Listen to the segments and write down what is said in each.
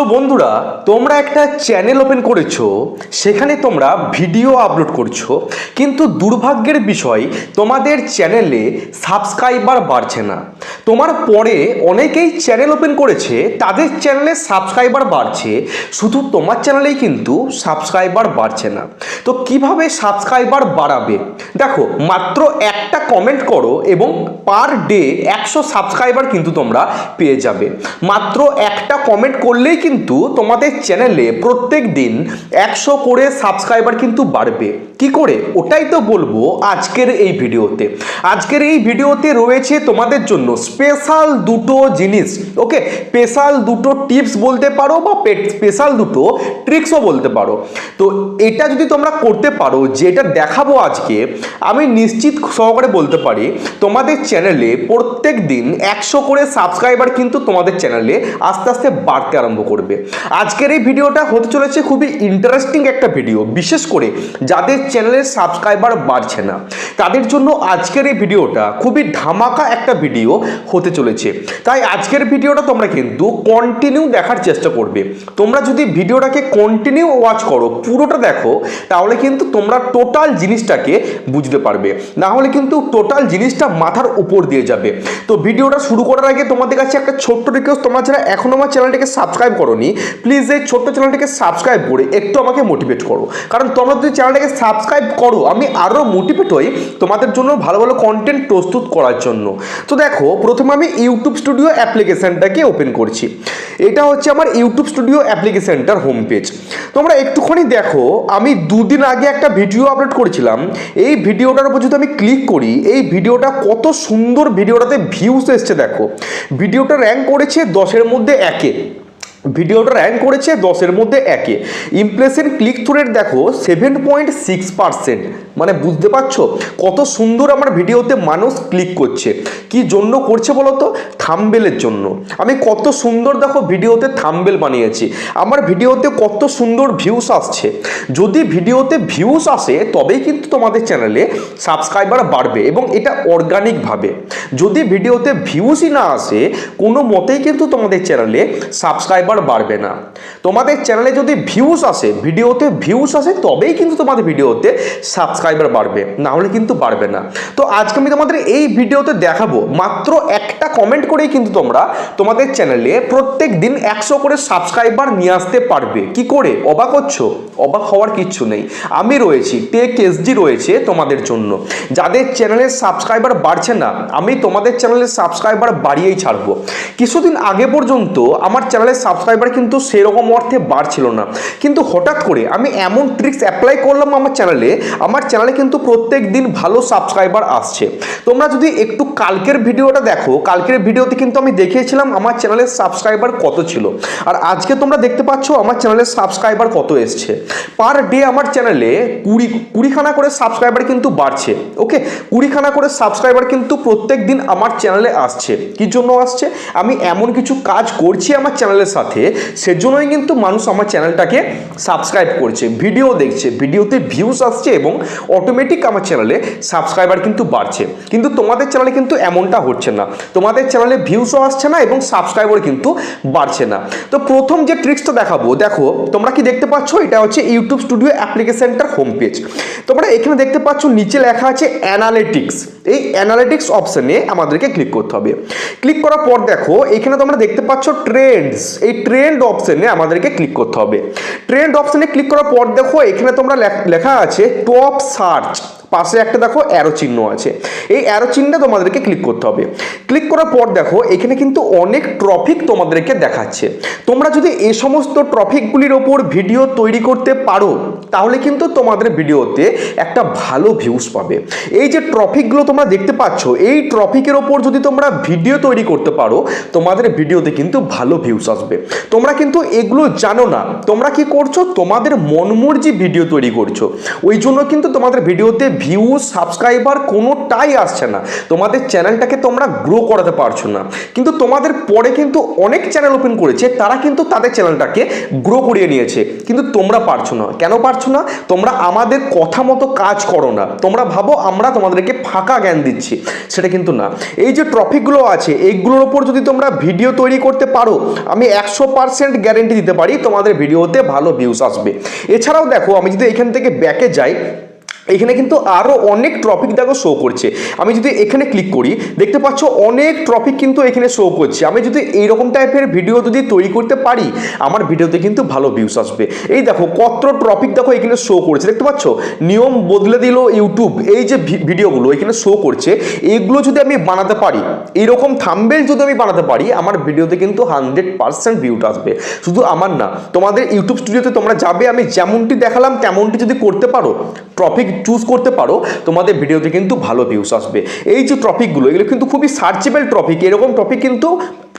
তো বন্ধুরা, তোমরা একটা চ্যানেল ওপেন করেছো, সেখানে তোমরা ভিডিও আপলোড করছো, কিন্তু দুর্ভাগ্যের বিষয় তোমাদের চ্যানেলে সাবস্ক্রাইবার বাড়ছে না। তোমার পরে অনেকেই চ্যানেল ওপেন করেছে, তাদের চ্যানেলে সাবস্ক্রাইবার বাড়ছে, শুধু তোমার চ্যানেলেই কিন্তু সাবস্ক্রাইবার বাড়ছে না। তো কিভাবে সাবস্ক্রাইবার বাড়াবে? দেখো, মাত্র একটা কমেন্ট করো এবং পার ডে 100 সাবস্ক্রাইবার কিন্তু তোমরা পেয়ে যাবে। মাত্র একটা কমেন্ট করলেই কিন্তু তোমাদের চ্যানেলে প্রত্যেক দিন 100 করে সাবস্ক্রাইবার কিন্তু বাড়বে। কি করে? ওটাই তো বলবো আজকের এই ভিডিওতে। আজকের এই ভিডিওতে রয়েছে তোমাদের জন্য স্পেশাল দুটো জিনিস, ওকে, স্পেশাল দুটো টিপস বলতে পারো বা স্পেশাল দুটো ট্রিক্সও বলতে পারো। তো এটা যদি তোমরা করতে পারো, যেটা দেখাবো আজকে, আমি নিশ্চিত সহকারে বলতে পারি তোমাদের চ্যানেলে প্রত্যেক দিন 100 করে সাবস্ক্রাইবার কিন্তু তোমাদের চ্যানেলে আস্তে আস্তে বাড়তে আরম্ভ করবে। আজকের এই ভিডিওটা হতে চলেছে খুবই ইন্টারেস্টিং একটা ভিডিও, বিশেষ করে যাদের চ্যানেলের সাবস্ক্রাইবার বাড়ছে না তাদের জন্য আজকের এই ভিডিওটা খুবই ধামাকা একটা ভিডিও হতে চলেছে। তাই আজকের ভিডিওটা তোমরা কিন্তু কন্টিনিউ দেখার চেষ্টা করবে। তোমরা যদি ভিডিওটাকে কন্টিনিউ ওয়াচ করো, পুরোটা দেখো, তাহলে কিন্তু তোমরা টোটাল জিনিসটাকে বুঝতে পারবে, না হলে কিন্তু টোটাল জিনিসটা মাথার উপর দিয়ে যাবে। তো ভিডিওটা শুরু করার আগে তোমাদের কাছে একটা ছোট্ট রিকোয়েস্ট, তোমরা যারা এখনো আমার চ্যানেলটাকে সাবস্ক্রাইব করোনি, প্লিজ এই ছোট্ট চ্যানেলটাকে সাবস্ক্রাইব করে একটু আমাকে মোটিভেট করো। কারণ তোমরা যদি চ্যানেলটাকে সাবস্ক্রাইব করো, আমি আরও মোটিভেট হই তোমাদের জন্য ভালো ভালো কন্টেন্ট প্রস্তুত করার জন্য। তো দেখো, প্রথমে আমি ইউটিউব স্টুডিও অ্যাপ্লিকেশনটাকে ওপেন করছি। এটা হচ্ছে আমার ইউটিউব স্টুডিও অ্যাপ্লিকেশনটার হোম পেজ। তোমরা একটুখানি দেখো, আমি দুদিন আগে একটা ভিডিও আপলোড করেছিলাম। এই ভিডিওটার উপর যদি আমি ক্লিক করি, এই ভিডিওটা কত সুন্দর, ভিডিওটাতে ভিউস এসছে দেখো। ভিডিওটা র্যাঙ্ক করেছে 10-এর মধ্যে 1-এ। ভিডিওটা র্যাঙ্ক করেছে 10-এর মধ্যে 1-এ। ইমপ্রেশন ক্লিক থ্রু রেট দেখো 7.6%। মানে বুঝতে পারছো কত সুন্দর আমার ভিডিওতে মানুষ ক্লিক করছে। কি জন্য করছে বলো তো? থাম্বনেলের জন্য। আমি কত সুন্দর দেখো ভিডিওতে থাম্বনেল বানিয়েছি, আমার ভিডিওতে কত সুন্দর ভিউস আসছে। যদি ভিডিওতে ভিউস আসে তবেই কিন্তু তোমাদের চ্যানেলে সাবস্ক্রাইবার বাড়বে, এবং এটা অর্গানিকভাবে। যদি ভিডিওতে ভিউসই না আসে, কোনো মতেই কিন্তু তোমাদের চ্যানেলে সাবস্ক্রাইবার বাড়বে না। তোমাদের চ্যানেলে যদি ভিউস আসে, ভিডিওতে ভিউস আসে, তবেই কিন্তু তোমাদের ভিডিওতে সাবস্ক্রাইবার বাড়বে, না হলে কিন্তু বাড়বে না। তো আজকে আমি তোমাদের এই ভিডিওতে দেখাবো, মাত্র একটা কমেন্ট করেই কিন্তু তোমরা তোমাদের চ্যানেলে প্রত্যেক দিন 100 করে সাবস্ক্রাইবার নিয়ে আসতে পারবে। কি করে? অবাক হচ্ছো? অবাক হওয়ার কিচ্ছু নেই, আমি রয়েছি, টেক এসডি রয়েছে তোমাদের জন্য। যাদের চ্যানেলের সাবস্ক্রাইবার বাড়ছে না, আমি তোমাদের চ্যানেলের সাবস্ক্রাইবার বাড়িয়েই ছাড়বো। কিছুদিন আগে পর্যন্ত আমার চ্যানেলের সাবস্ক্রাইবার কিন্তু সেরকম অর্থে বাড়ছিল না, কিন্তু হঠাৎ করে আমি এমন ট্রিক্স অ্যাপ্লাই করলাম আমার চ্যানেলে কিন্তু প্রত্যেক দিন ভালো সাবস্ক্রাইবার আসছে। তোমরা যদি একটু কালকের ভিডিওটা দেখো, কালকের ভিডিওতে কিন্তু আমি দেখিয়েছিলাম আমার চ্যানেলের সাবস্ক্রাইবার কত ছিল, আর আজকে তোমরা দেখতে পাচ্ছ আমার চ্যানেলের সাবস্ক্রাইবার কত এসছে। পার ডে আমার চ্যানেলে 20খানা করে সাবস্ক্রাইবার কিন্তু বাড়ছে, ওকে, 20খানা করে সাবস্ক্রাইবার কিন্তু প্রত্যেক দিন আমার চ্যানেলে আসছে। কি জন্য আসছে? আমি এমন কিছু কাজ করছি আমার চ্যানেলের সাথে, সেজন্যই কিন্তু মানুষ আমার চ্যানেলটাকে সাবস্ক্রাইব করছে, ভিডিও দেখছে, ভিডিওতে ভিউস আসছে, এবং অটোমেটিক আমার চ্যানেলে সাবস্ক্রাইবার কিন্তু বাড়ছে। কিন্তু তোমাদের চ্যানেলে কিন্তু এমনটা হচ্ছে না, তোমাদের চ্যানেলে ভিউসও আসছে না এবং সাবস্ক্রাইবার কিন্তু বাড়ছে না। তো প্রথম যে ট্রিক্সটা দেখাবো, দেখো তোমরা কি দেখতে পাচ্ছ, এটা হচ্ছে ইউটিউব স্টুডিও অ্যাপ্লিকেশনটার হোম পেজ। তোমরা এখানে দেখতে পাচ্ছ নিচে লেখা আছে অ্যানালিটিক্স। এই অ্যানালিটিক্স অপশনে আমাদেরকে ক্লিক করতে হবে। ক্লিক করার পর দেখো এখানে তোমরা দেখতে পাচ্ছ ট্রেন্ডস। এই ট্রেন্ড অপশনে আমাদেরকে ক্লিক করতে হবে। ট্রেন্ড অপশনে ক্লিক করার পর দেখো এখানে তোমরা লেখা আছে টপ সার্চ, পাশে একটা দেখো অ্যারো চিহ্ন আছে, এই অ্যারো চিহ্নটা তোমাদেরকে ক্লিক করতে হবে। ক্লিক করার পর দেখো এখানে কিন্তু অনেক টপিক তোমাদেরকে দেখাচ্ছে। তোমরা যদি এই সমস্ত টপিকগুলির ওপর ভিডিও তৈরি করতে পারো, তাহলে কিন্তু তোমাদের ভিডিওতে একটা ভালো ভিউজ পাবে। এই যে টপিকগুলো তোমরা দেখতে পাচ্ছ, এই টপিকের ওপর যদি তোমরা ভিডিও তৈরি করতে পারো, তোমাদের ভিডিওতে কিন্তু ভালো ভিউজ আসবে। তোমরা কিন্তু এগুলো জানো না, তোমরা কি করছো, তোমাদের মনমর্জি ভিডিও তৈরি করছো, ওই জন্য কিন্তু তোমাদের ভিডিওতে ভিউজ সাবস্ক্রাইবার কোনোটাই আসছে না, তোমাদের চ্যানেলটাকে তোমরা গ্রো করাতে পারছো না। কিন্তু তোমাদের পরে কিন্তু অনেক চ্যানেল ওপেন করেছে, তারা কিন্তু তাদের চ্যানেলটাকে গ্রো করিয়ে নিয়েছে, কিন্তু তোমরা পারছো না। কেন পারছো না? তোমরা আমাদের কথা মতো কাজ করো না, তোমরা ভাবো আমরা তোমাদেরকে ফাঁকা জ্ঞান দিচ্ছি, সেটা কিন্তু না। এই যে টপিকগুলো আছে এইগুলোর ওপর যদি তোমরা ভিডিও তৈরি করতে পারো, আমি 100% গ্যারেন্টি দিতে পারি তোমাদের ভিডিওতে ভালো ভিউজ আসবে। এছাড়াও দেখো, আমি যদি এখান থেকে ব্যাকে যাই, এখানে কিন্তু আরও অনেক টপিক দেখো শো করছে। আমি যদি এখানে ক্লিক করি, দেখতে পাচ্ছ অনেক টপিক কিন্তু এখানে শো করছে। আমি যদি এইরকম টাইপের ভিডিও যদি তৈরি করতে পারি, আমার ভিডিওতে কিন্তু ভালো ভিউস আসবে। এই দেখো কত টপিক দেখো এখানে শো করছে, দেখতে পাচ্ছ নিয়ম বদলে দিল ইউটিউব, এই যে ভিডিওগুলো এখানে শো করছে, এইগুলো যদি আমি বানাতে পারি, এইরকম থাম্বনেল যদি আমি বানাতে পারি, আমার ভিডিওতে কিন্তু 100% ভিউটা আসবে। শুধু আমার না, তোমাদের ইউটিউব স্টুডিওতে তোমরা যাবে, আমি যেমনটি দেখালাম তেমনটি যদি করতে পারো, টপিক চুজ করতে পারো, তোমাদের ভিডিওতে কিন্তু ভালো ভিউস আসবে। এই যে টপিকগুলো, এগুলো কিন্তু খুবই সার্চেবল টপিক, এরকম টপিক কিন্তু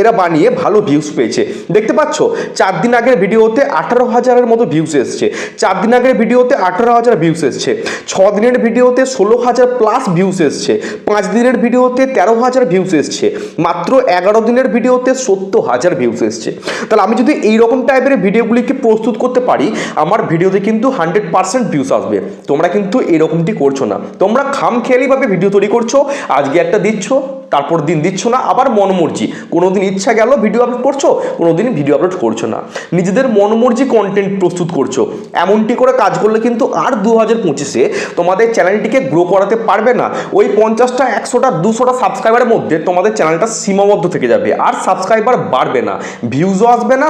এরা বানিয়ে ভালো ভিউস পেয়েছে। দেখতে পাচ্ছ 4 দিন আগের ভিডিওতে 18,000-এর মতো ভিউস এসছে, 4 দিন আগের ভিডিওতে 18,000 ভিউস এসছে, 6 দিনের ভিডিওতে 16,000 প্লাস ভিউস এসছে, 5 দিনের ভিডিওতে 13,000 ভিউস এসছে, মাত্র 11 দিনের ভিডিওতে 70,000 ভিউস এসছে। তাহলে আমি যদি এইরকম টাইপের ভিডিওগুলিকে প্রস্তুত করতে পারি, আমার ভিডিওতে কিন্তু 100% ভিউস আসবে। তোমরা কিন্তু এরকমটি করছো না, তোমরা খামখেয়ালিভাবে ভিডিও তৈরি করছো, আজকে একটা দিচ্ছ, তারপর দিন দিচ্ছ না, আবার মনমর্জি, কোনোদিন ইচ্ছা গেল ভিডিও আপলোড করছো, কোনোদিন ভিডিও আপলোড করছো না, নিজেদের মনমর্জি কন্টেন্ট প্রস্তুত করছো। এমনটি করে কাজ করলে কিন্তু আর 2025-এ তোমাদের চ্যানেলটিকে গ্রো করাতে পারবে না। ওই 50টা 100টা 200টা সাবস্ক্রাইবারের মধ্যে তোমাদের চ্যানেলটা সীমাবদ্ধ থেকে যাবে, আর সাবস্ক্রাইবার বাড়বে না, ভিউজও আসবে না,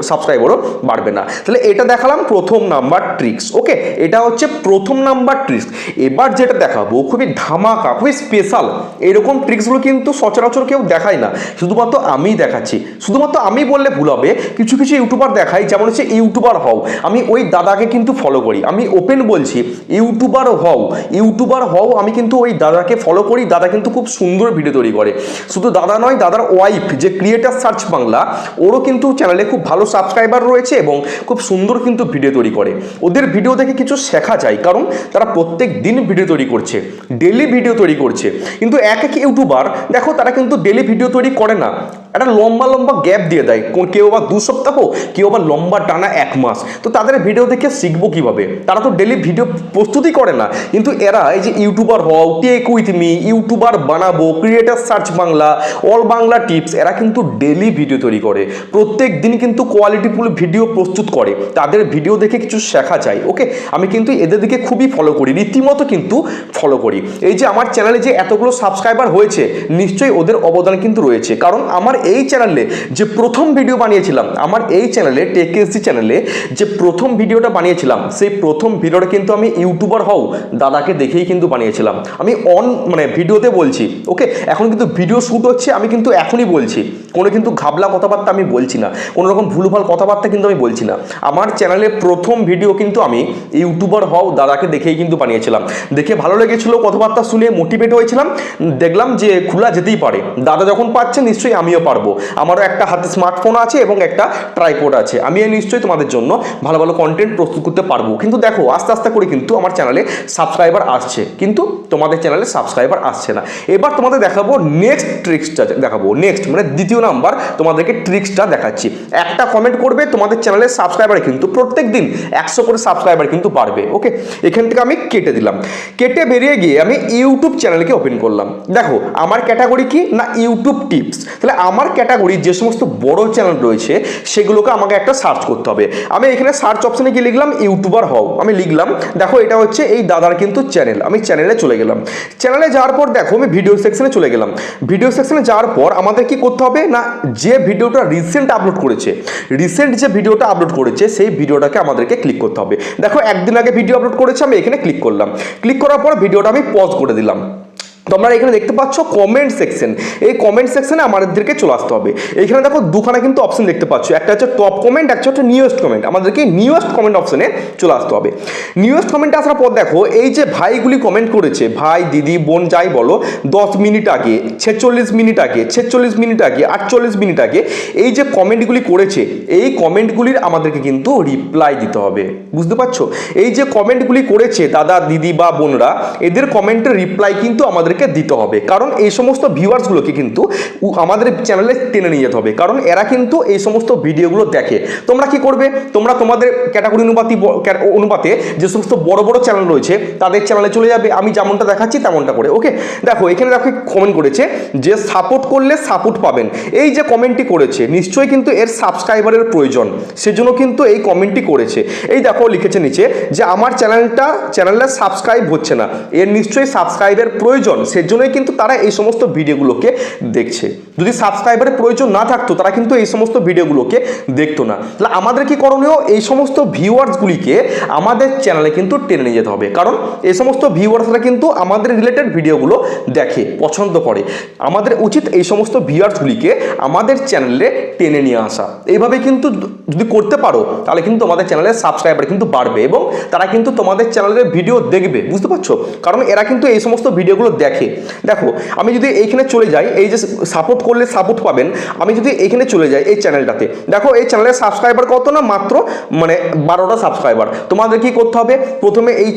সাবস্ক্রাইবারও বাড়বে না। তাহলে এটা দেখালাম প্রথম নাম্বার ট্রিক্স। ওকে, এটা হচ্ছে প্রথম নাম্বার ট্রিক্স। এবার যেটা দেখাবো খুবই ধামাকা, খুবই স্পেশাল, এরকম ট্রিক্সগুলো কিন্তু সচরাচর কেউ দেখায় না, শুধুমাত্র আমিই দেখাচ্ছি। শুধুমাত্র আমি বললে ভুল হবে, কিছু কিছু ইউটিউবার দেখাই, যেমন হচ্ছে ইউটিউবার হও, আমি ওই দাদাকে কিন্তু ফলো করি, আমি ওপেন বলছি, ইউটিউবার হও, আমি কিন্তু ওই দাদাকে ফলো করি। দাদা কিন্তু খুব সুন্দর ভিডিও তৈরি করে। শুধু দাদা নয়, দাদার ওয়াইফ যে ক্রিয়েটার সার্চ বাংলা, ওরও কিন্তু চ্যানেলে খুব ভালো সাবস্ক্রাইবার রয়েছে এবং খুব সুন্দর কিন্তু ভিডিও তৈরি করে। ওদের ভিডিও দেখে কিছু শেখা যায়, কারণ তারা প্রত্যেক দিন ভিডিও তৈরি করছে, ডেলি ভিডিও তৈরি করছে। কিন্তু এক এক ইউটিউবার দেখো, তারা কিন্তু ডেলি ভিডিও তৈরি করে না, একটা লম্বা লম্বা গ্যাপ দিয়ে দেয়, কেউ আবার 2 সপ্তাহ, কেউ আবার লম্বা টানা 1 মাস। তো তাদের ভিডিও দেখে শিখবো কিভাবে? তারা তো ডেলি ভিডিও প্রস্তুতই করে না। কিন্তু এরা এই যে ইউটিউবার হও, টেক উইথ মি, ইউটিউবার বানাবো, creator search Bangla, all Bangla tips, এরা কিন্তু ডেলি ভিডিও তৈরি করে, প্রত্যেক দিন কিন্তু কোয়ালিটিফুল ভিডিও প্রস্তুত করে। তাদের ভিডিও দেখে কিছু শেখা যায়। ওকে, আমি কিন্তু এদের দিকে খুবই ফলো করি, রীতিমতো কিন্তু ফলো করি। এই যে আমার চ্যানেলে যে এতগুলো সাবস্ক্রাইবার হয়েছে, নিশ্চয়ই ওদের অবদান কিন্তু রয়েছে। কারণ আমার এই চ্যানেলে যে প্রথম ভিডিও বানিয়েছিলাম, আমার এই চ্যানেলে টেকএসডি চ্যানেলে যে প্রথম ভিডিওটা বানিয়েছিলাম, সেই প্রথম ভিডিওটা কিন্তু আমি ইউটিউবার হও দাদাকে দেখেই কিন্তু বানিয়েছিলাম। আমি ভিডিওতে বলছি, ওকে, এখন কিন্তু ভিডিও শ্যুট হচ্ছে, আমি কিন্তু এখনই বলছি, কোনো কিন্তু ঘাবলা কথাবার্তা আমি বলছি না, কোনো রকম ভুলভাল কথাবার্তা কিন্তু আমি বলছি না। আমার চ্যানেলে প্রথম ভিডিও কিন্তু আমি ইউটিউবার হও দাদাকে দেখেই কিন্তু বানিয়েছিলাম। দেখে ভালো লেগেছিল, কথাবার্তা শুনে মোটিভেট হয়েছিলাম, দেখলাম যে খোলা যেতেই পারে, দাদা যখন পাচ্ছে নিশ্চয়ই আমিও পারবো। আমারও একটা হাতে স্মার্টফোন আছে এবং একটা ট্রাইপড আছে, আমি নিশ্চয়ই তোমাদের জন্য ভালো ভালো কন্টেন্ট প্রস্তুত করতে পারবো। কিন্তু দেখো আস্তে আস্তে করে কিন্তু আমার চ্যানেলে সাবস্ক্রাইবার আসছে, কিন্তু তোমাদের চ্যানেলে সাবস্ক্রাইবার আসছে না। এবার তোমাদের দেখাবো নেক্সট ট্রিক্সটা, দেখাবো নেক্সট দ্বিতীয় নাম্বার তোমাদেরকে ট্রিক্সটা দেখাচ্ছি। একটা কমেন্ট করবে, তোমাদের চ্যানেলের সাবস্ক্রাইবার কিন্তু প্রত্যেক দিন 100 করে সাবস্ক্রাইবার কিন্তু বাড়বে। ওকে, এখান থেকে আমি কেটে দিলাম, কেটে বেরিয়ে গিয়ে আমি ইউটিউব চ্যানেলকে ওপেন করলাম। দেখো আমার ক্যাটাগরি কি না, ইউটিউব টিপস। তাহলে আমার ক্যাটাগরি যে সমস্ত বড় চ্যানেল রয়েছে সেগুলোকে আমাকে একটা সার্চ করতে হবে। আমি এখানে সার্চ অপশনে গিয়ে লিখলাম ইউটিউবার হও, আমি লিখলাম, দেখো এটা হচ্ছে এই দাদার কিন্তু চ্যানেল। আমি চ্যানেলে চলে গেলাম, চ্যানেলে যাওয়ার পর দেখো আমি ভিডিও সেকশনে চলে গেলাম। ভিডিও সেকশনে যাওয়ার পর আমাদের কি করতে হবে না, যে ভিডিওটা রিসেন্ট আপলোড করেছে, রিসেন্ট যে ভিডিওটা আপলোড করেছে সেই ভিডিওটাকে আমাদেরকে ক্লিক করতে হবে। দেখো একদিন আগে ভিডিও আপলোড করেছে, আমি এখানে ক্লিক করলাম, ক্লিক করার পর ভিডিওটা আমি পজ করে দিলাম। তোমরা এখানে দেখতে পাচ্ছ কমেন্ট সেকশন, এই কমেন্ট সেকশনে আমাদেরকে চলে আসতে হবে। এইখানে দেখো দুখানা কিন্তু অপশন দেখতে পাচ্ছ, একটা হচ্ছে টপ কমেন্ট, একটা হচ্ছে নিউয়েস্ট কমেন্ট। আমাদেরকে নিউয়েস্ট কমেন্ট অপশনে চলে আসতে হবে। নিউয়েস্ট কমেন্টে আসার পর দেখো এই যে ভাইগুলি কমেন্ট করেছে, ভাই দিদি বোন যাই বলো, 10 মিনিট আগে, 46 মিনিট আগে, 46 মিনিট আগে, 48 মিনিট আগে এই যে কমেন্টগুলি করেছে, এই কমেন্টগুলির আমাদেরকে কিন্তু রিপ্লাই দিতে হবে। বুঝতে পারছো? এই যে কমেন্টগুলি করেছে দাদা দিদি বা বোনরা, এদের কমেন্টের রিপ্লাই কিন্তু আমাদেরকে দিতে হবে, কারণ এই সমস্ত ভিউয়ার্সগুলোকে কিন্তু আমাদের চ্যানেলে টেনে নিয়ে যেতে হবে, কারণ এরা কিন্তু এই সমস্ত ভিডিওগুলো দেখে। তোমরা কি করবে, তোমরা তোমাদের ক্যাটাগরি অনুপাতে যে সমস্ত বড় বড় চ্যানেল রয়েছে তাদের চ্যানেলে চলে যাবে, আমি যেমনটা দেখাচ্ছি তেমনটা করে। ওকে, দেখো এখানে দেখো কমেন্ট করেছে যে সাপোর্ট করলে সাপোর্ট পাবেন। এই যে কমেন্টটি করেছে নিশ্চয়ই কিন্তু এর সাবস্ক্রাইবারের প্রয়োজন, সেজন্য কিন্তু এই কমেন্টটি করেছে। এই দেখো লিখেছে নিচে যে আমার চ্যানেলে সাবস্ক্রাইব হচ্ছে না, এর নিশ্চয়ই সাবস্ক্রাইবের প্রয়োজন, সেজন্যই কিন্তু তারা এই সমস্ত ভিডিওগুলোকে দেখছে। যদি সাবস্ক্রাইবারের প্রয়োজন না থাকতো তারা কিন্তু এই সমস্ত ভিডিওগুলোকে দেখতো না। তাহলে আমাদের কি করণীয়, এই সমস্ত ভিউয়ার্সগুলিকে আমাদের চ্যানেলে কিন্তু টেনে নিয়ে যেতে হবে, কারণ এই সমস্ত ভিউয়ার্সরা কিন্তু আমাদের রিলেটেড ভিডিওগুলো দেখে, পছন্দ করে। আমাদের উচিত এই সমস্ত ভিউয়ার্সগুলিকে আমাদের চ্যানেলে টেনে নিয়ে আসা। এইভাবে কিন্তু যদি করতে পারো তাহলে কিন্তু তোমাদের চ্যানেলের সাবস্ক্রাইবার কিন্তু বাড়বে এবং তারা কিন্তু তোমাদের চ্যানেলের ভিডিও দেখবে। বুঝতে পারছো? কারণ এরা কিন্তু এই সমস্ত ভিডিওগুলো দেখে। দেখো আমি যদি এইখানে চলে যাই, এই যে সাপোর্ট করলে সাপোর্ট পাবেন, আমি যদি এইখানে চলে যাই এই চ্যানেলটাতে, দেখো এই চ্যানেলের সাবস্ক্রাইবার কত না, মাত্র 12টা সাবস্ক্রাইবার। তোমাদের কি করতে হবে, প্রথমে এই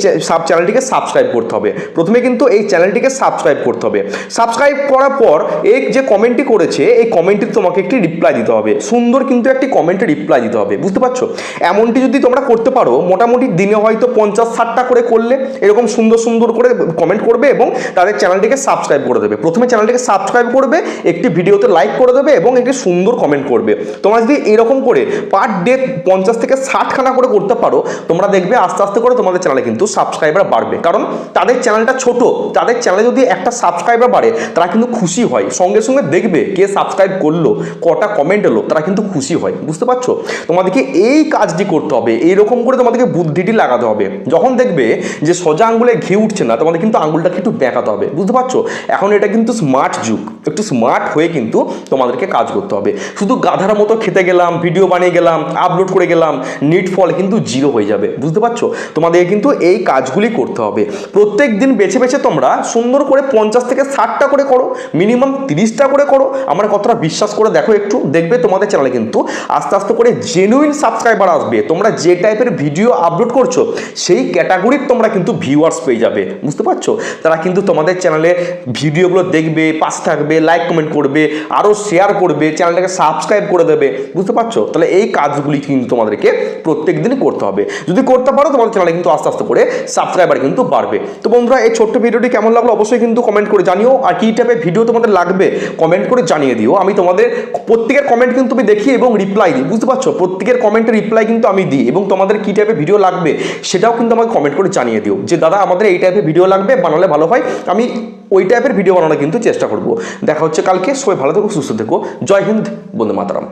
চ্যানেলটিকে সাবস্ক্রাইব করতে হবে, প্রথমে কিন্তু এই চ্যানেলটিকে সাবস্ক্রাইব করতে হবে। সাবস্ক্রাইব করার পর এই যে কমেন্টটি করেছে এই কমেন্টটি তোমাকে একটি রিপ্লাই দিতে হবে, সুন্দর কিন্তু একটি কমেন্টে রিপ্লাই দিতে হবে। বুঝতে পারছো? এমনটি যদি তোমরা করতে পারো, মোটামুটি দিনে হয়তো 50-60টা করে করলে এরকম সুন্দর সুন্দর করে কমেন্ট করবে এবং তাদের চ্যানেলটিকে সাবস্ক্রাইব করে দেবে। প্রথমে চ্যানেলটিকে সাবস্ক্রাইব করবে, একটি ভিডিওতে লাইক করে দেবে এবং একটি সুন্দর কমেন্ট করবে। তোমরা যদি এরকম করে পার ডে 50 থেকে 60 খানা করে করতে পারো, তোমরা দেখবে আস্তে আস্তে করে তোমাদের চ্যানেলে কিন্তু সাবস্ক্রাইবার বাড়বে। কারণ তাদের চ্যানেলটা ছোট, তাদের চ্যানেলে যদি একটা সাবস্ক্রাইবার বাড়ে তারা কিন্তু খুশি হয়, সঙ্গে সঙ্গে দেখবে কে সাবস্ক্রাইব করলো, কটা কমেন্ট এলো, তারা কিন্তু খুশি হয়। বুঝতে পারছো? তোমাদেরকে এই কাজটি করতে হবে, এইরকম করে তোমাদেরকে বুদ্ধিটি লাগাতে হবে। যখন দেখবে যে সোজা আঙ্গুলে ঘি উঠছে না, তোমাদের কিন্তু আঙ্গুলটাকে একটু বেঁকাতে হবে। বুঝতে পারছো? এখন এটা কিন্তু স্মার্ট যুগ, একটু স্মার্ট হয়ে কিন্তু তোমাদেরকে কাজ করতে হবে। শুধু গাধার মতো খেতে গেলাম, ভিডিও বানিয়ে গেলাম, আপলোড করে গেলাম, নিট ফল কিন্তু জিরো হয়ে যাবে। বুঝতে পারছো? তোমাদেরকে কিন্তু এই কাজগুলি করতে হবে। প্রত্যেক দিন বেছে বেছে তোমরা সুন্দর করে 50 থেকে 60টা করে করো, মিনিমাম 30টা করে করো। আমার কথাটা বিশ্বাস করে দেখো, একটু দেখবে তোমাদের চ্যানেলে কিন্তু আস্তে আস্তে করে জেনুইন সাবস্ক্রাইবার আসবে। তোমরা যে টাইপের ভিডিও আপলোড করছো সেই ক্যাটাগরির তোমরা কিন্তু ভিউয়ার্স পেয়ে যাবে। বুঝতে পারছো? তারা কিন্তু তোমাদের চ্যানেলে ভিডিওগুলো দেখবে, পাশে থাকবে, লাইক কমেন্ট করবে, আরও শেয়ার করবে, চ্যানেলটাকে সাবস্ক্রাইব করে দেবে। বুঝতে পারছো? তাহলে এই কাজগুলি কিন্তু তোমাদেরকে প্রত্যেক দিন করতে হবে। যদি করতে পারো তোমাদের চ্যানেলে কিন্তু আস্তে আস্তে করে সাবস্ক্রাইবার কিন্তু বাড়বে। তো বন্ধুরা, এই ছোট্ট ভিডিওটি কেমন লাগলো অবশ্যই কিন্তু কমেন্ট করে জানিও, আর কী টাইপের ভিডিও তোমাদের লাগবে কমেন্ট করে জানিয়ে দিও। আমি তোমাদের প্রত্যেকের কমেন্ট কিন্তু আমি দেখি এবং রিপ্লাই দিই। বুঝতে পারছো? প্রত্যেকের কমেন্টের রিপ্লাই কিন্তু আমি দিই এবং তোমাদের কী টাইপের ভিডিও লাগবে সেটাও কিন্তু আমাকে কমেন্ট করে জানিয়ে দিও যে দাদা আমাদের এই টাইপের ভিডিও লাগবে, বানালে ভালো হয়। আমি ওই টাইপের ভিডিও বানানোর কিন্তু চেষ্টা করব। দেখা হচ্ছে কালকে। সবাই ভালো থেকো, সুস্থ থেকো। জয় হিন্দ, বন্দে মাতরম।